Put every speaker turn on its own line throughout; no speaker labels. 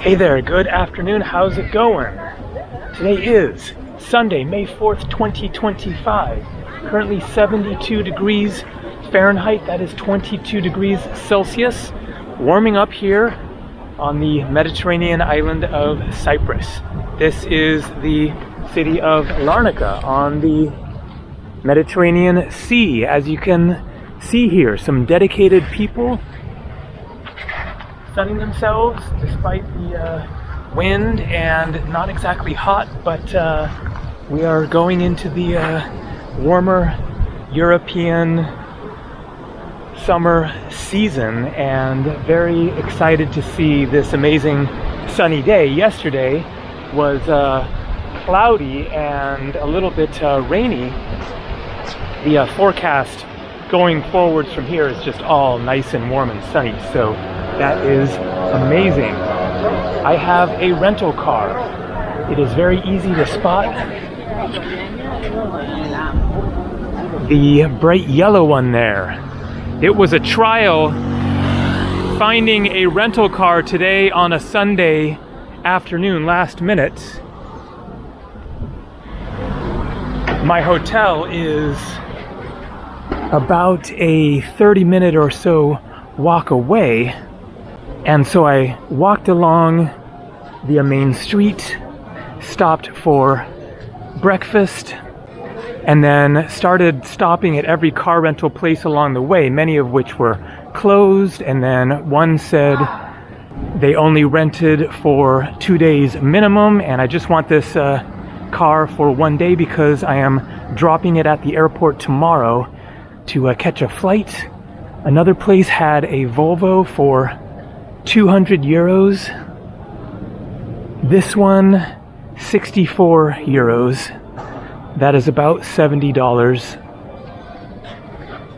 Hey there, good afternoon, how's it going? Today is Sunday, May 4th, 2025. Currently 72 degrees Fahrenheit, that is 22 degrees Celsius. Warming up here on the Mediterranean island of Cyprus. This is the city of Larnaca on the Mediterranean Sea. As you can see here, some dedicated people sunning themselves despite the wind and not exactly hot, but we are going into the warmer European summer season and very excited to see this amazing sunny day. Yesterday was cloudy and a little bit rainy. The forecast going forwards from here is just all nice and warm and sunny, so that is amazing. I have a rental car. It is very easy to spot. The bright yellow one there. It was a trial finding a rental car today on a Sunday afternoon, last minute. My hotel is about a 30-minute or so walk away. And so I walked along the main street, stopped for breakfast, and then started stopping at every car rental place along the way, many of which were closed, and then one said they only rented for 2 days minimum, and I just want this car for 1 day because I am dropping it at the airport tomorrow to catch a flight. Another place had a Volvo for 200 euros. This one, 64 euros. That is about $70.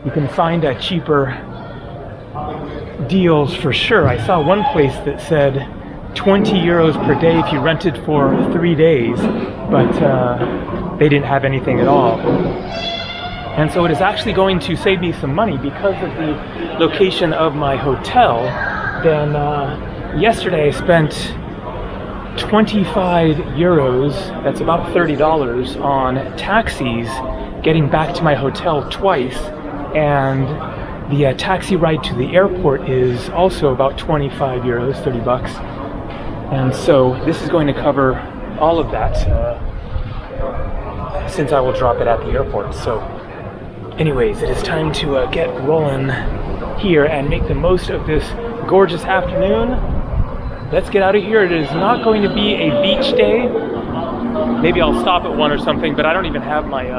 You can find cheaper deals for sure. I saw one place that said 20 euros per day if you rented for 3 days, but they didn't have anything at all. And so it is actually going to save me some money because of the location of my hotel. Then yesterday I spent 25 euros, that's about $30, on taxis getting back to my hotel twice, and the taxi ride to the airport is also about 25 euros, 30 bucks. And so this is going to cover all of that since I will drop it at the airport. So anyways, it is time to get rolling here and make the most of this gorgeous afternoon. Let's get out of here. It is not going to be a beach day. Maybe I'll stop at one or something, but I don't even have my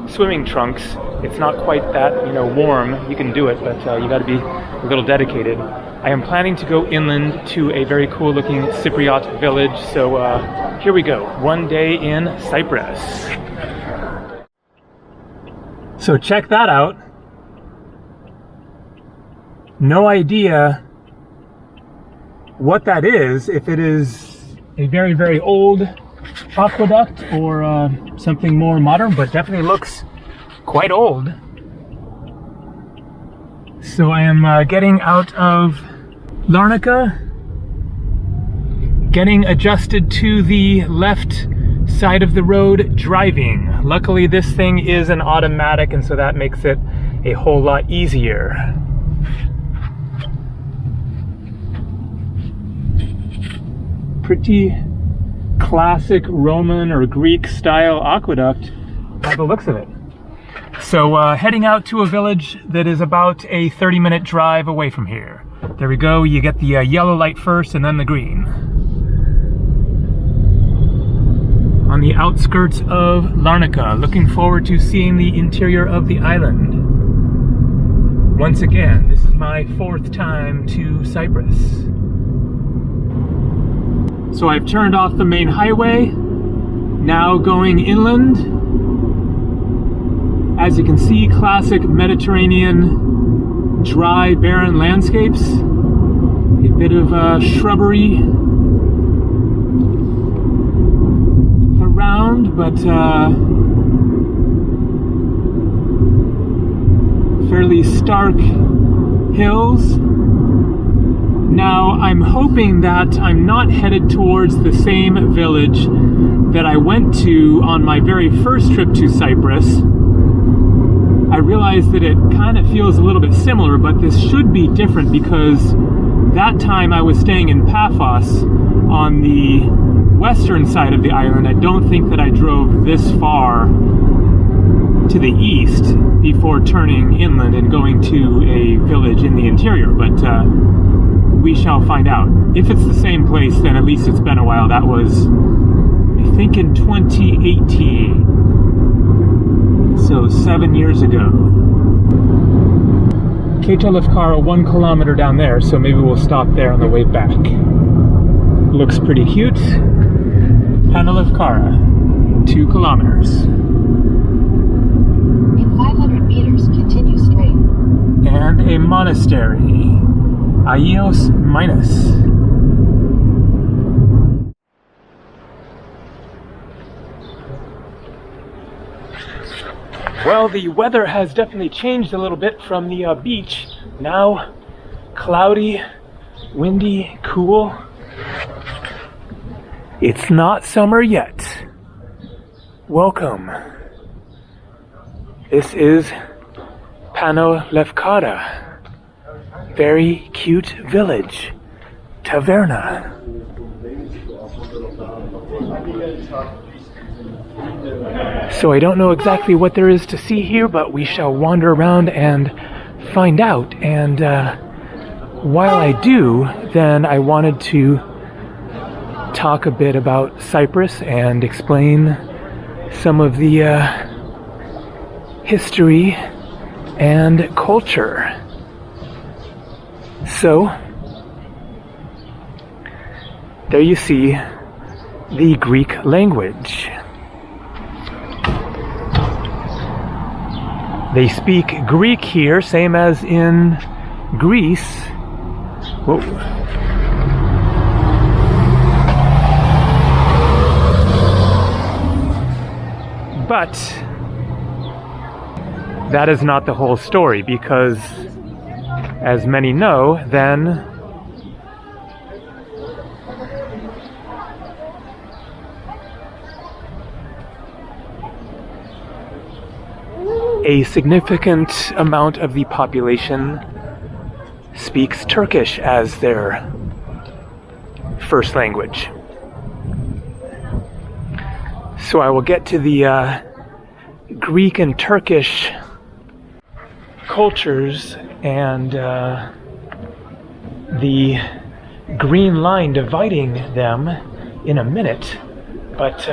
swimming trunks. It's not quite that, warm. You can do it, but you got to be a little dedicated. I am planning to go inland to a very cool looking Cypriot village, so here we go. 1 day in Cyprus. So check that out. No idea what that is, if it is a very, very old aqueduct or something more modern, but definitely looks quite old. So I am getting out of Larnaca, getting adjusted to the left side of the road driving. Luckily this thing is an automatic, and so that makes it a whole lot easier. Pretty classic Roman or Greek style aqueduct by the looks of it. So heading out to a village that is about a 30-minute drive away from here. There we go, you get the yellow light first and then the green. On the outskirts of Larnaca, looking forward to seeing the interior of the island. Once again, this is my 4th time to Cyprus. So I've turned off the main highway, now going inland. As you can see, classic Mediterranean dry, barren landscapes. A bit of shrubbery around, but fairly stark hills. Now, I'm hoping that I'm not headed towards the same village that I went to on my very first trip to Cyprus. I realize that it kind of feels a little bit similar, but this should be different because that time I was staying in Paphos on the western side of the island. I don't think that I drove this far to the east before turning inland and going to a village in the interior, but we shall find out. If it's the same place, then at least it's been a while. That was, I think, in 2018. So 7 years ago. Keita Lefkara, 1 kilometer down there, so maybe we'll stop there on the way back. Looks pretty cute. Pana Lefkara, 2 kilometers.
In 500 meters, continue straight.
And a monastery. Aios Minus. Well, the weather has definitely changed a little bit from the beach. Now, cloudy, windy, cool. It's not summer yet. Welcome. This is Pana Lefkara. Very cute village. Taverna. So I don't know exactly what there is to see here, but we shall wander around and find out. And while I do, then I wanted to talk a bit about Cyprus and explain some of the history and culture. So, there you see the Greek language. They speak Greek here, same as in Greece. Whoa. But that is not the whole story, because as many know, then a significant amount of the population speaks Turkish as their first language. So I will get to the Greek and Turkish cultures and the green line dividing them in a minute. But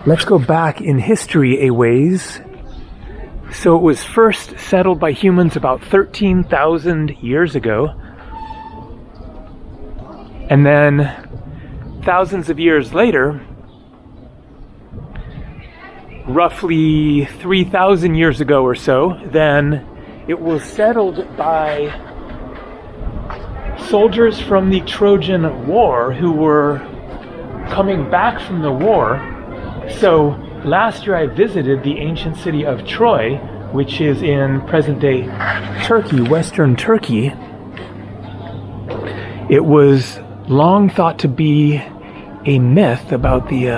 let's go back in history a ways. So it was first settled by humans about 13,000 years ago. And then thousands of years later, roughly 3,000 years ago or so, then it was settled by soldiers from the Trojan War who were coming back from the war. So last year I visited the ancient city of Troy, which is in present-day Turkey, Western Turkey. It was long thought to be a myth about the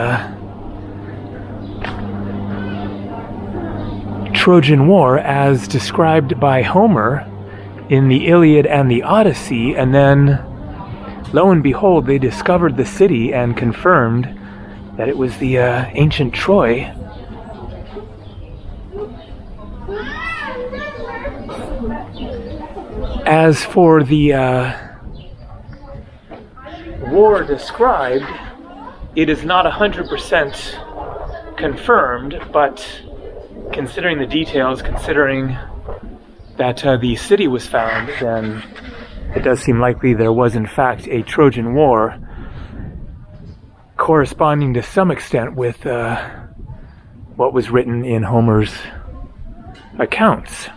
Trojan War as described by Homer in the Iliad and the Odyssey, and then lo and behold, they discovered the city and confirmed that it was the ancient Troy. As for the war described, it is not 100% confirmed, but considering the details, considering that the city was found, then it does seem likely there was in fact a Trojan War corresponding to some extent with what was written in Homer's accounts.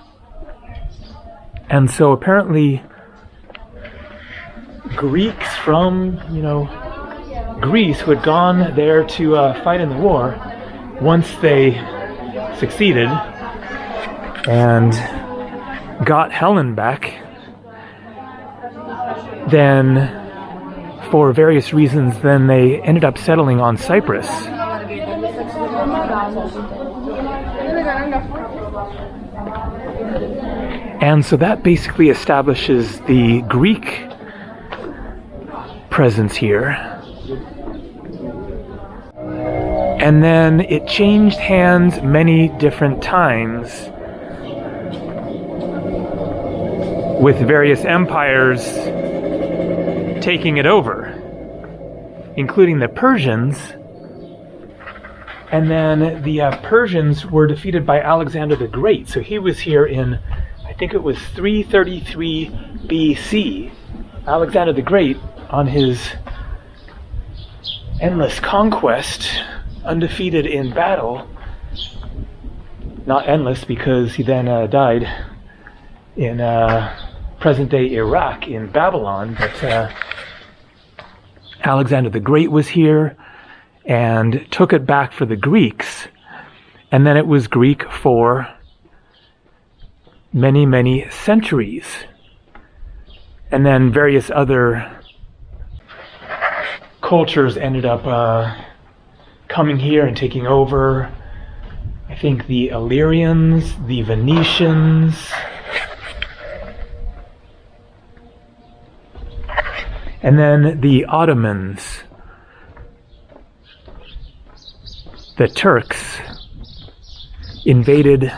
And so apparently Greeks from, Greece who had gone there to fight in the war, once they succeeded and got Helen back, then, for various reasons, then they ended up settling on Cyprus. And so that basically establishes the Greek presence here. And then it changed hands many different times, with various empires taking it over, including the Persians. And then the Persians were defeated by Alexander the Great. So he was here in, I think it was 333 BC. Alexander the Great, on his endless conquest, undefeated in battle. Not endless, because he then died in present-day Iraq, in Babylon. But Alexander the Great was here and took it back for the Greeks. And then it was Greek for many, many centuries. And then various other cultures ended up coming here and taking over. I think the Illyrians, the Venetians, and then the Ottomans, the Turks, invaded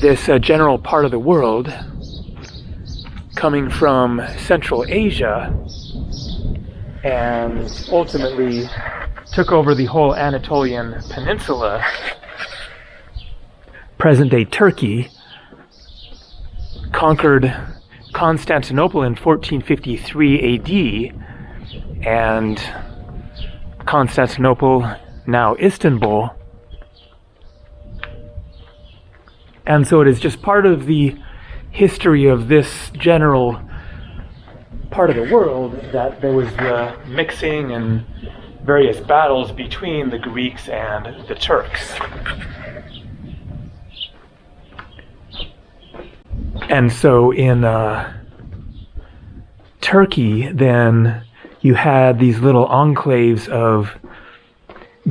this general part of the world, coming from Central Asia, and ultimately took over the whole Anatolian Peninsula, present-day Turkey, conquered Constantinople in 1453 AD, and Constantinople, now Istanbul. And so it is just part of the history of this general part of the world that there was the mixing and various battles between the Greeks and the Turks. And so in Turkey, then, you had these little enclaves of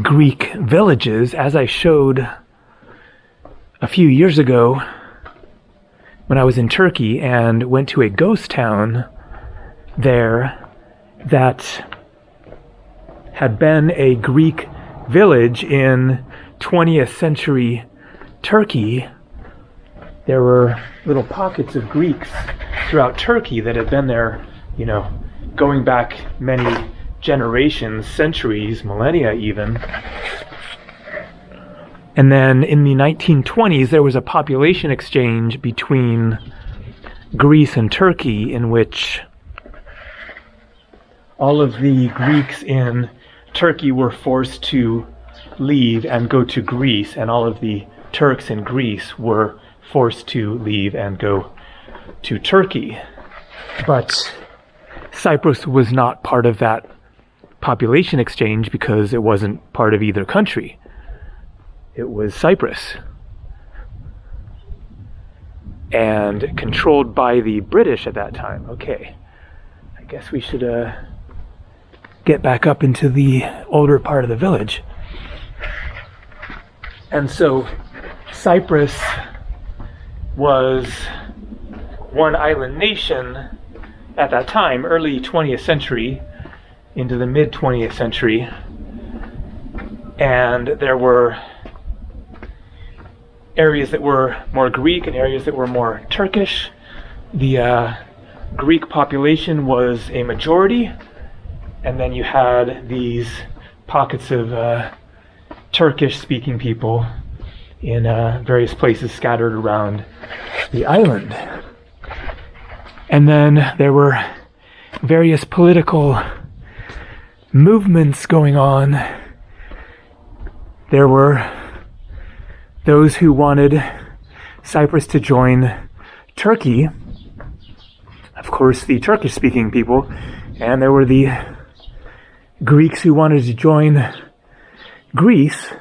Greek villages, as I showed a few years ago when I was in Turkey and went to a ghost town there that had been a Greek village in 20th century Turkey. There were little pockets of Greeks throughout Turkey that had been there, you know, going back many generations, centuries, millennia even. And then in the 1920s, there was a population exchange between Greece and Turkey, in which all of the Greeks in Turkey were forced to leave and go to Greece, and all of the Turks in Greece were forced to leave and go to Turkey. But Cyprus was not part of that population exchange because it wasn't part of either country. It was Cyprus, and controlled by the British at that time. Okay, I guess we should get back up into the older part of the village. And so Cyprus was one island nation at that time, early 20th century into the mid 20th century, and there were areas that were more Greek and areas that were more Turkish. The Greek population was a majority, and then you had these pockets of Turkish-speaking people in various places scattered around the island. And then there were various political movements going on. There were those who wanted Cyprus to join Turkey, of course the Turkish-speaking people, and there were the Greeks who wanted to join Greece,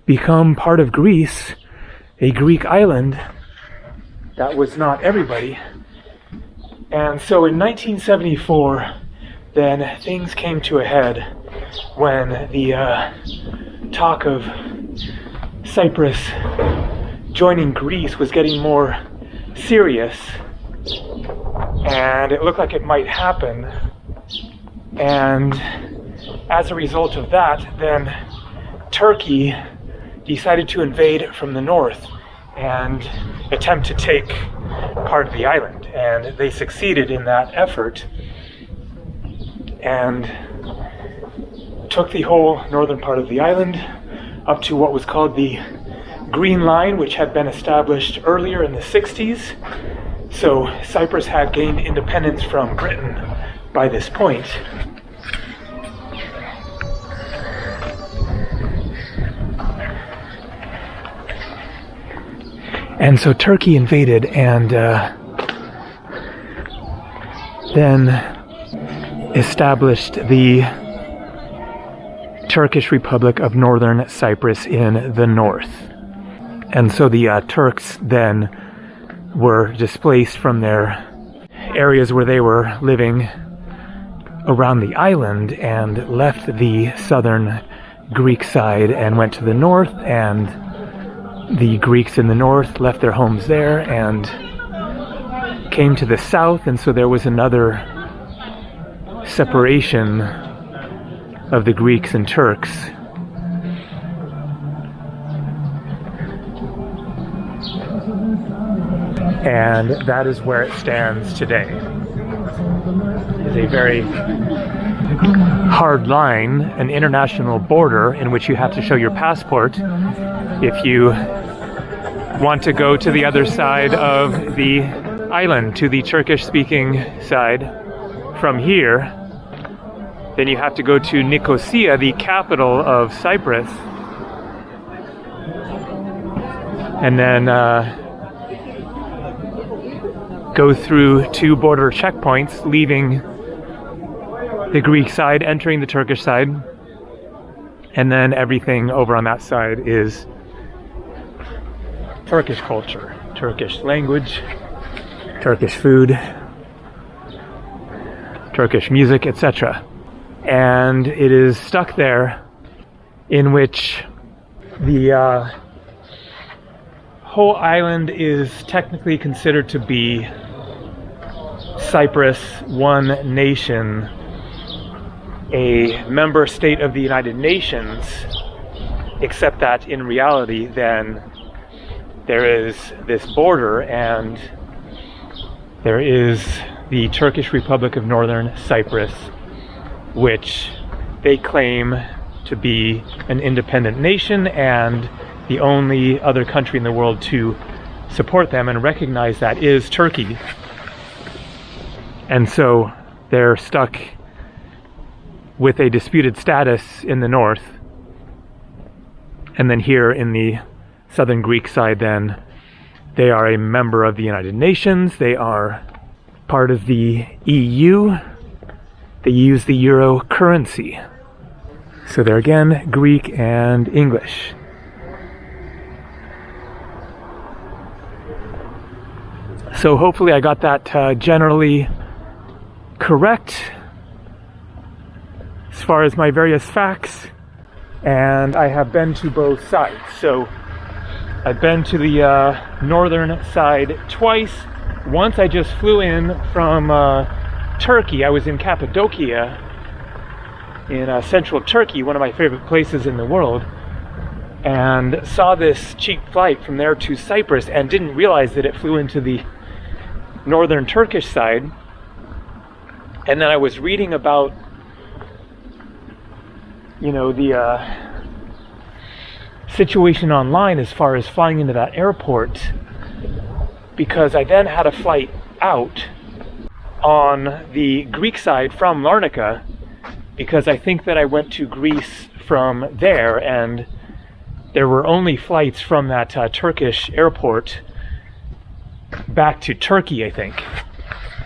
become part of Greece, a Greek island. That was not everybody. And so in 1974, then things came to a head when the talk of Cyprus joining Greece was getting more serious, and it looked like it might happen. And as a result of that, then Turkey decided to invade from the north and attempt to take part of the island. And they succeeded in that effort and took the whole northern part of the island up to what was called the Green Line, which had been established earlier in the 60s. So Cyprus had gained independence from Britain by this point. And so Turkey invaded and then established the Turkish Republic of Northern Cyprus in the north. And so the Turks then were displaced from their areas where they were living around the island and left the southern Greek side and went to the north, and the Greeks in the north left their homes there and came to the south, and so there was another separation of the Greeks and Turks. And that is where it stands today. It is a very hard line, an international border in which you have to show your passport if you want to go to the other side of the island, to the Turkish-speaking side. From here, then you have to go to Nicosia, the capital of Cyprus, and then go through 2 border checkpoints, leaving the Greek side, entering the Turkish side, and then everything over on that side is Turkish culture, Turkish language, Turkish food, Turkish music, etc. And it is stuck there, in which the whole island is technically considered to be Cyprus, one nation, a member state of the United Nations, except that in reality then there is this border, and there is the Turkish Republic of Northern Cyprus, which they claim to be an independent nation and the only other country in the world to support them and recognize that is Turkey. And so they're stuck with a disputed status in the north. And then here in the southern Greek side, then they are a member of the United Nations. They are part of the EU. They use the euro currency. So they're again Greek and English. So hopefully I got that generally correct as far as my various facts. And I have been to both sides. So I've been to the northern side twice. Once I just flew in from Turkey. I was in Cappadocia in central Turkey, one of my favorite places in the world, and saw this cheap flight from there to Cyprus and didn't realize that it flew into the northern Turkish side. And then I was reading about, the situation online as far as flying into that airport, because I then had a flight out on the Greek side from Larnaca, because I think that I went to Greece from there, and there were only flights from that Turkish airport back to Turkey, I think.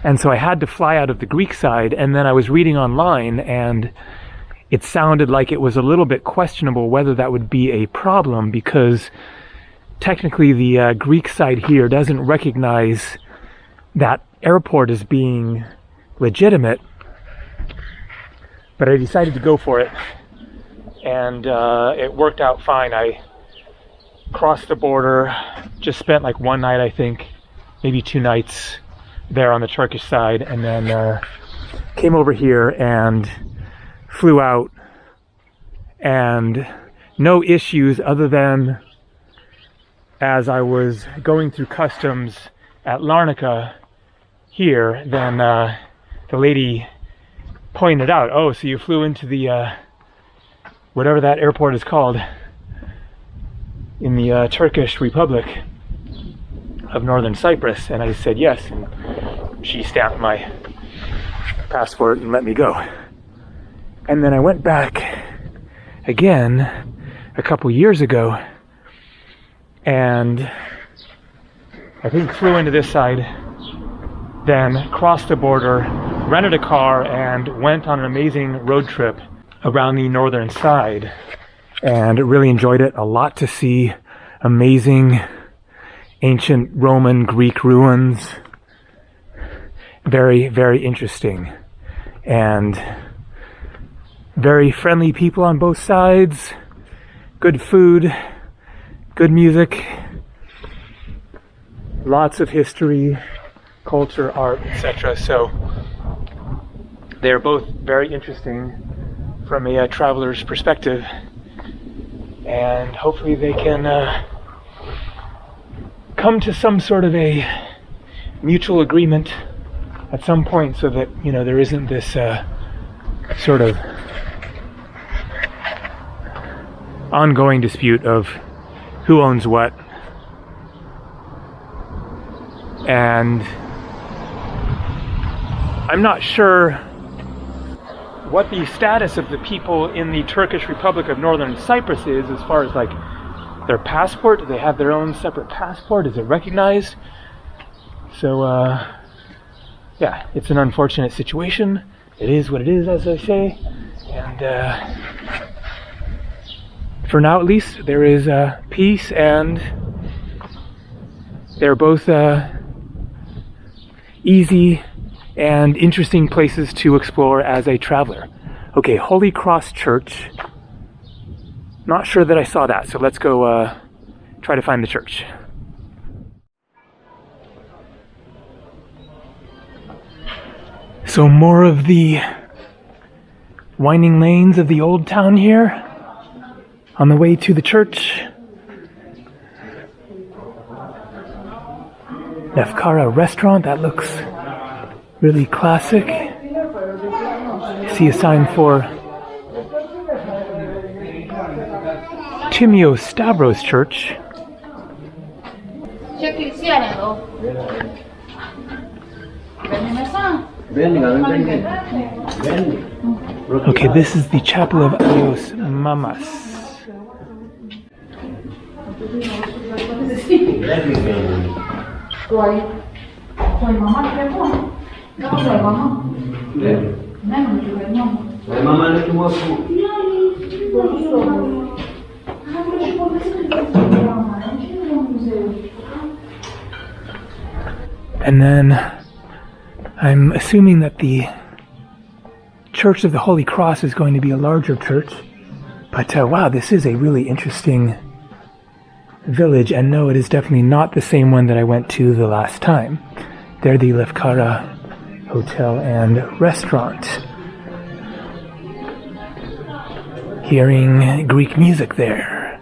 And so I had to fly out of the Greek side, and then I was reading online, and it sounded like it was a little bit questionable whether that would be a problem, because technically the Greek side here doesn't recognize that airport as being legitimate, but I decided to go for it, and it worked out fine. I crossed the border, just spent like one night, I think, maybe 2 nights there on the Turkish side, and then came over here and flew out, and no issues other than as I was going through customs at Larnaca here, then the lady pointed out, oh, so you flew into the whatever that airport is called in the Turkish Republic of Northern Cyprus. And I said yes, and she stamped my passport and let me go. And then I went back again a couple years ago, and I think flew into this side, then crossed the border, rented a car, and went on an amazing road trip around the northern side, and really enjoyed it. A lot to see, amazing ancient Roman, Greek ruins, very, very interesting, and very friendly people on both sides, good food, good music, lots of history, culture, art, etc. So they're both very interesting from a traveler's perspective, and hopefully they can come to some sort of a mutual agreement at some point, so that, you know, there isn't this sort of ongoing dispute of who owns what. And I'm not sure what the status of the people in the Turkish Republic of Northern Cyprus is, as far as like their passport. Do they have their own separate passport? Is it recognized? So yeah, it's an unfortunate situation. It is what it is, as I say. And for now, at least, there is peace, and they're both easy and interesting places to explore as a traveler. Okay, Holy Cross Church. Not sure that I saw that, so let's go try to find the church. So more of the winding lanes of the old town here, on the way to the church. Lefkara restaurant, that looks really classic. See a sign for Timio Stavros Church. Okay, this is the Chapel of Adios Mamas. And then I'm assuming that the Church of the Holy Cross is going to be a larger church. But wow, this is a really interesting village, and no, it is definitely not the same one that I went to the last time. They're the Lefkara Hotel and Restaurant. Hearing Greek music there.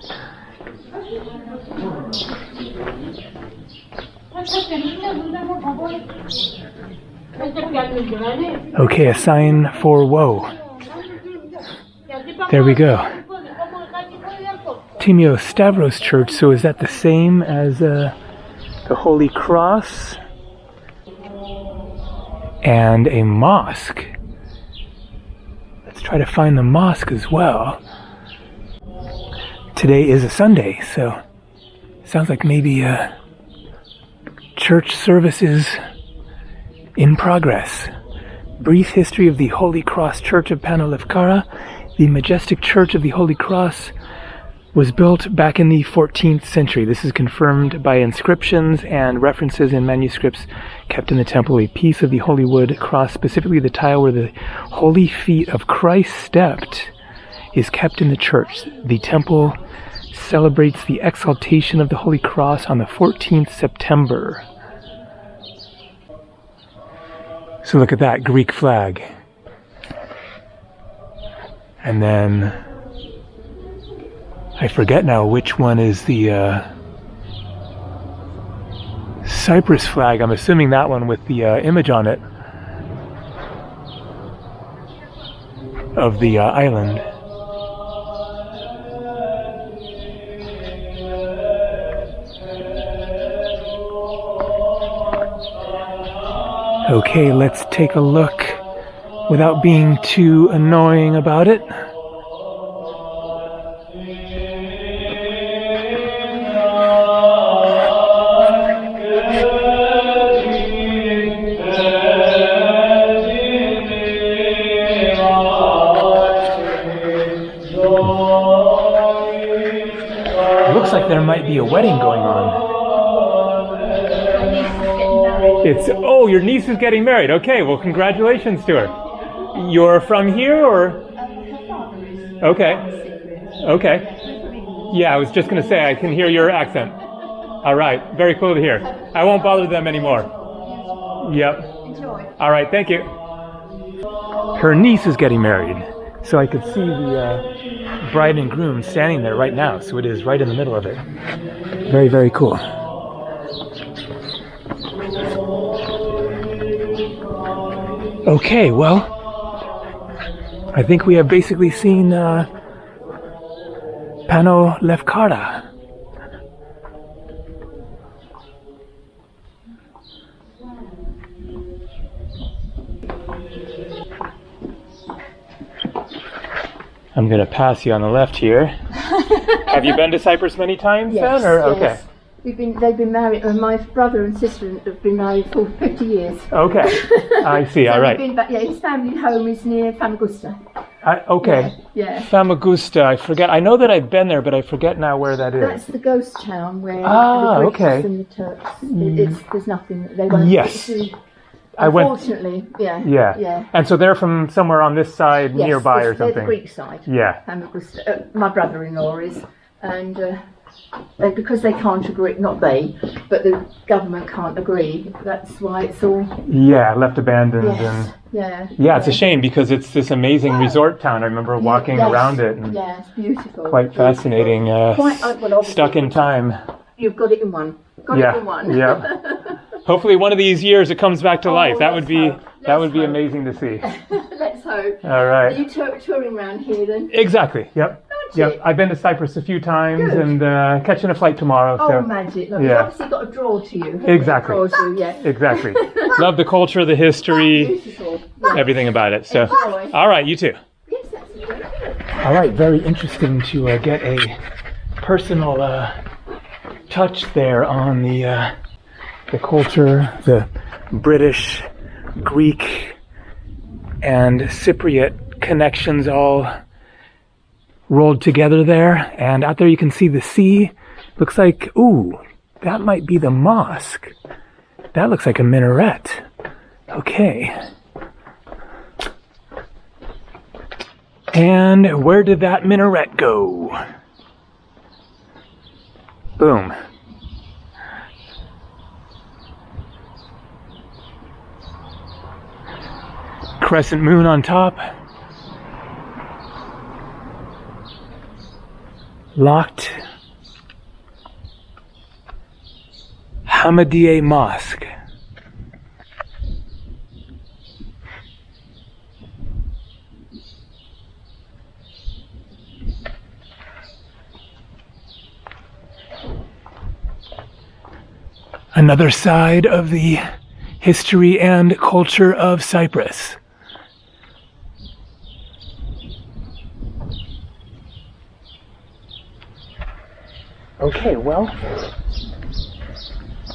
Okay, a sign for woe. There we go. Timio Stavros Church, so is that the same as the Holy Cross? And a mosque. Let's try to find the mosque as well. Today is a Sunday, so sounds like maybe church services in progress. Brief history of the Holy Cross Church of Panalefkara, the majestic Church of the Holy Cross, was built back in the 14th century. This is confirmed by inscriptions and references in manuscripts kept in the temple. A piece of the holy wood cross, specifically the tile where the holy feet of Christ stepped, is kept in the church. The temple celebrates the exaltation of the Holy Cross on the 14th September. So look at that Greek flag. And then I forget now which one is the Cyprus flag. I'm assuming that one with the image on it of the island. Okay, let's take a look without being too annoying about it. Looks like there might be a wedding going on. Oh, your niece is getting married. Okay, well, congratulations to her. You're from here, or? Okay. Okay. Yeah, I was just going to say, I can hear your accent. All right, very cool to hear. I won't bother them anymore. Yep. All right, thank you. Her niece is getting married, so I could see the bride and groom standing there right now, so it is right in the middle of it. Very, very cool. Okay, well, I think we have basically seen Pano Lefkara. I'm going to pass you on the left here. Have you been to Cyprus many times
Yes,
then? Or?
yes.
Okay.
They've been married, my brother and sister have been married for 50 years.
Okay, I see, all right.
His family home is near Famagusta.
Okay,
Yeah.
Famagusta, I forget. I know that I've been there, but I forget now where that is.
That's the ghost town where the Greeks
okay.
and the Turks, there's nothing, they won't.
Yes.
Unfortunately, yeah.
And so they're from somewhere on this side nearby or something?
They're the Greek side.
Yeah.
Famagusta, my brother-in-law is, and because they can't agree, not they, but the government can't agree, that's why it's all...
Yeah, left abandoned.
Yes.
And yeah, it's a shame because it's this amazing resort town. I remember walking around it. And
yeah, it's beautiful.
Quite fascinating. Stuck in time.
You've got it in one. Got it in one.
Yeah. Hopefully one of these years it comes back to life. That would be
hope.
Amazing to see.
Let's hope.
All right.
Are you touring around here then?
Exactly. Yep. Yep. I've been to Cyprus a few times. Good. And catching a flight tomorrow.
Oh,
so.
magic. Look,
yeah.
Obviously got a draw to you.
Exactly.
Draws you, yeah.
Exactly. Love the culture, the history,
beautiful. Yeah.
everything about it. So,
Enjoy.
all right, you too.
Yes, that's good.
All right, very interesting to get a personal touch there on the culture, the British, Greek, and Cypriot connections all rolled together there. And out there you can see the sea. Looks like, ooh, that might be the mosque. That looks like a minaret. Okay. And where did that minaret go? Boom. Crescent moon on top. Locked Hamadiyeh Mosque. Another side of the history and culture of Cyprus. Okay, well,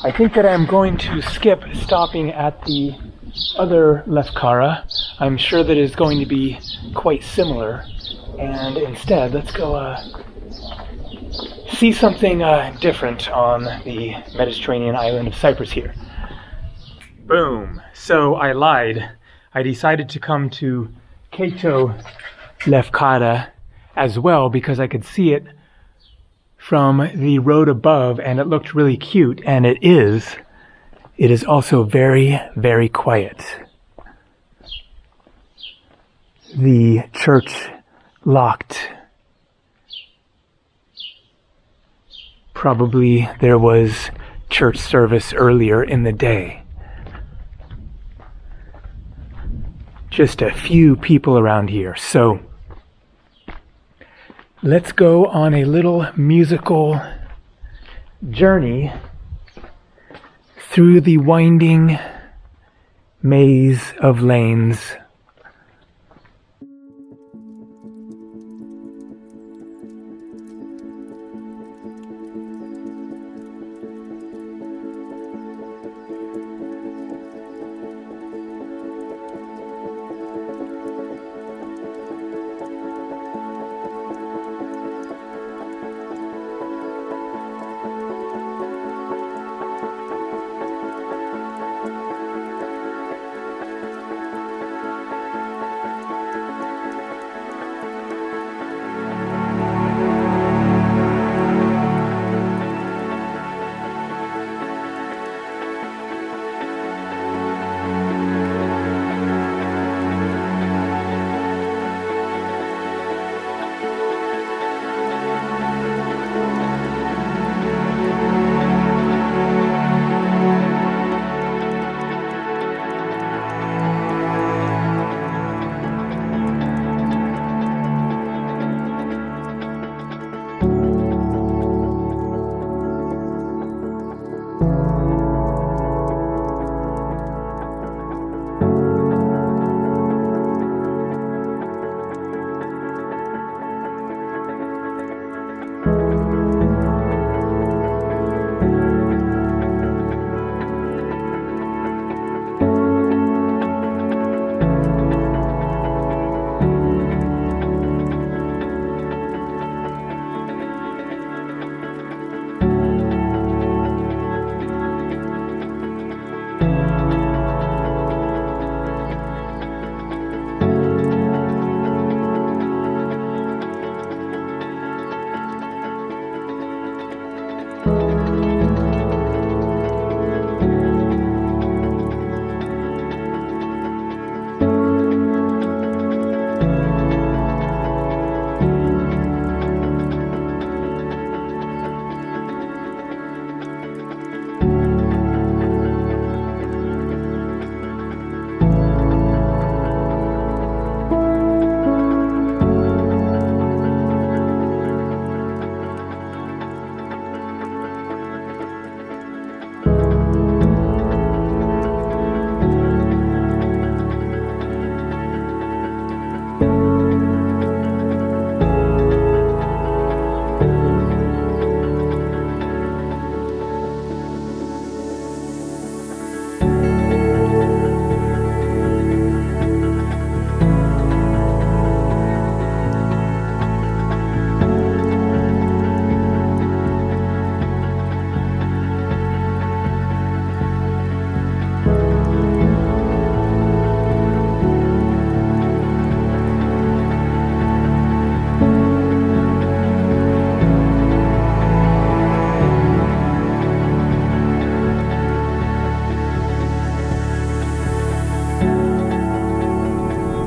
I think that I'm going to skip stopping at the other Lefkara. I'm sure that it's going to be quite similar. And instead, let's go see something different on the Mediterranean island of Cyprus here. Boom. So I lied. I decided to come to Kato Lefkada as well because I could see it from the road above and it looked really cute, and it is. It is also very, very quiet. The church locked. Probably there was church service earlier in the day. Just a few people around here. So let's go on a little musical journey through the winding maze of lanes.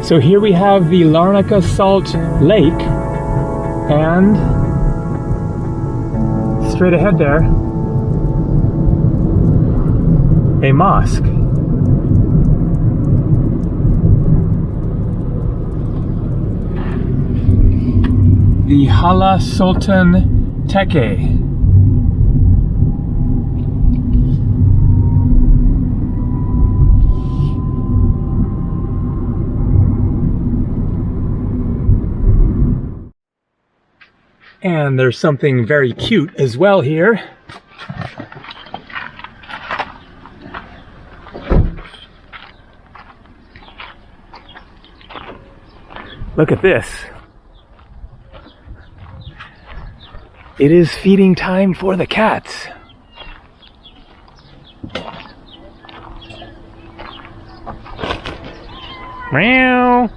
So here we have the Larnaca Salt Lake, and straight ahead there, a mosque. The Hala Sultan Tekke. And there's something very cute as well here. Look at this. It is feeding time for the cats. Meow.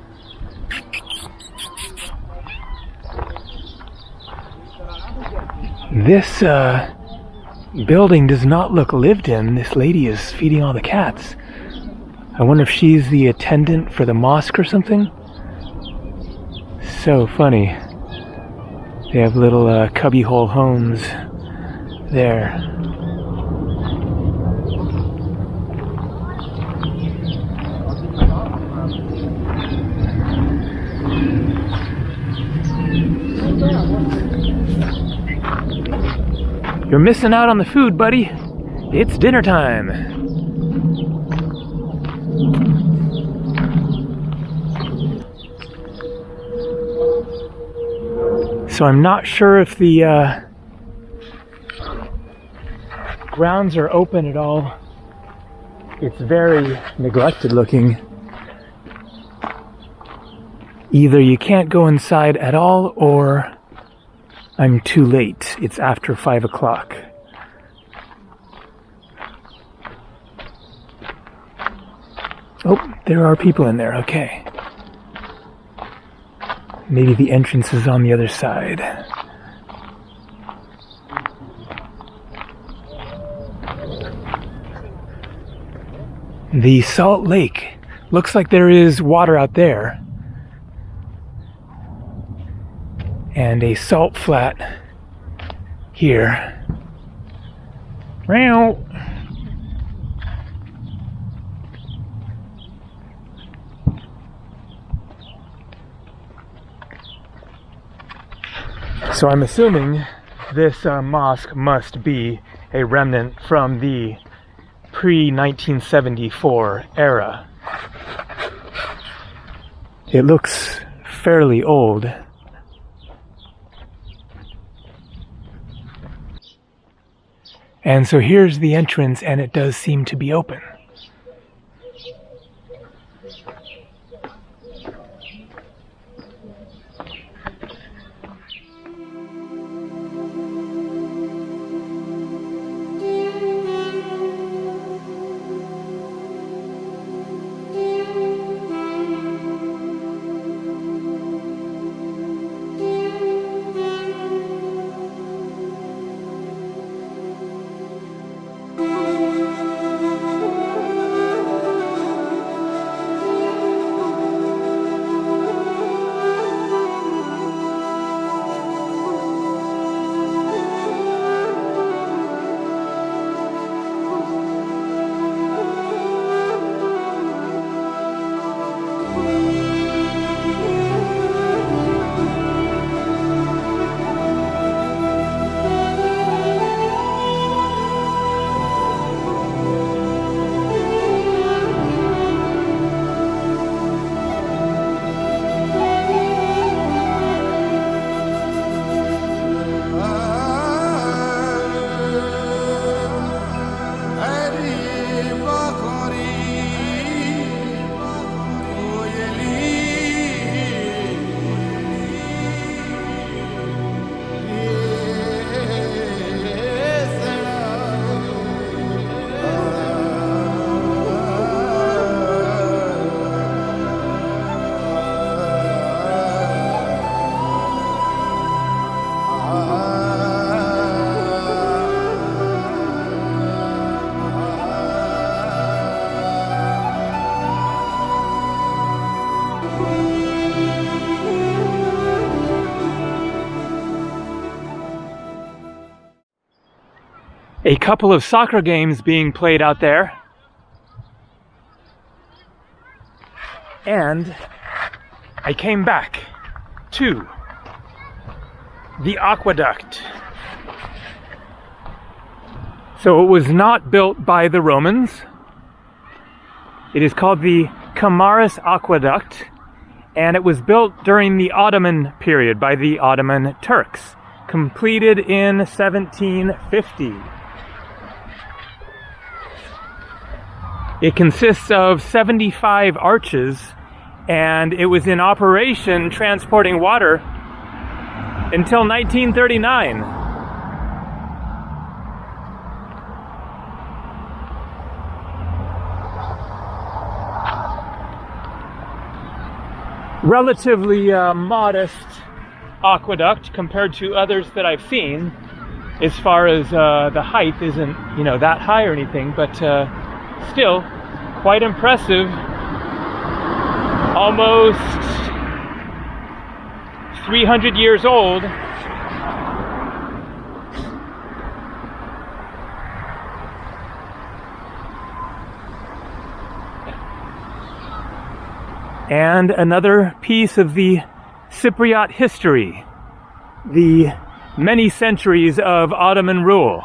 This building does not look lived in. This lady is feeding all the cats. I wonder if she's the attendant for the mosque or something. So funny. They have little cubbyhole homes there. You're missing out on the food, buddy. It's dinner time. So I'm not sure if the grounds are open at all. It's very neglected looking. Either you can't go inside at all, or I'm too late. It's after 5 o'clock. Oh, there are people in there. Okay. Maybe the entrance is on the other side. The Salt Lake. Looks like there is water out there. And a salt flat here. Meow. So I'm assuming this mosque must be a remnant from the pre-1974 era. It looks fairly old. And so here's the entrance, and it does seem to be open. A couple of soccer games being played out there. And I came back to the aqueduct. So it was not built by the Romans. It is called the Kamaris Aqueduct, and it was built during the Ottoman period by the Ottoman Turks, completed in 1750. It consists of 75 arches, and it was in operation transporting water until 1939. relatively modest aqueduct compared to others that I've seen. As far as the height isn't, you know, that high or anything, but still quite impressive. Almost 300 years old. And another piece of the Cypriot history, the many centuries of Ottoman rule.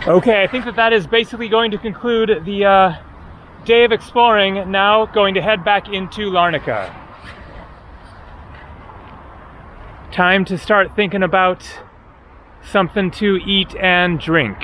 Okay, I think that is basically going to conclude the day of exploring. Now going to head back into Larnaca. Time to start thinking about something to eat and drink.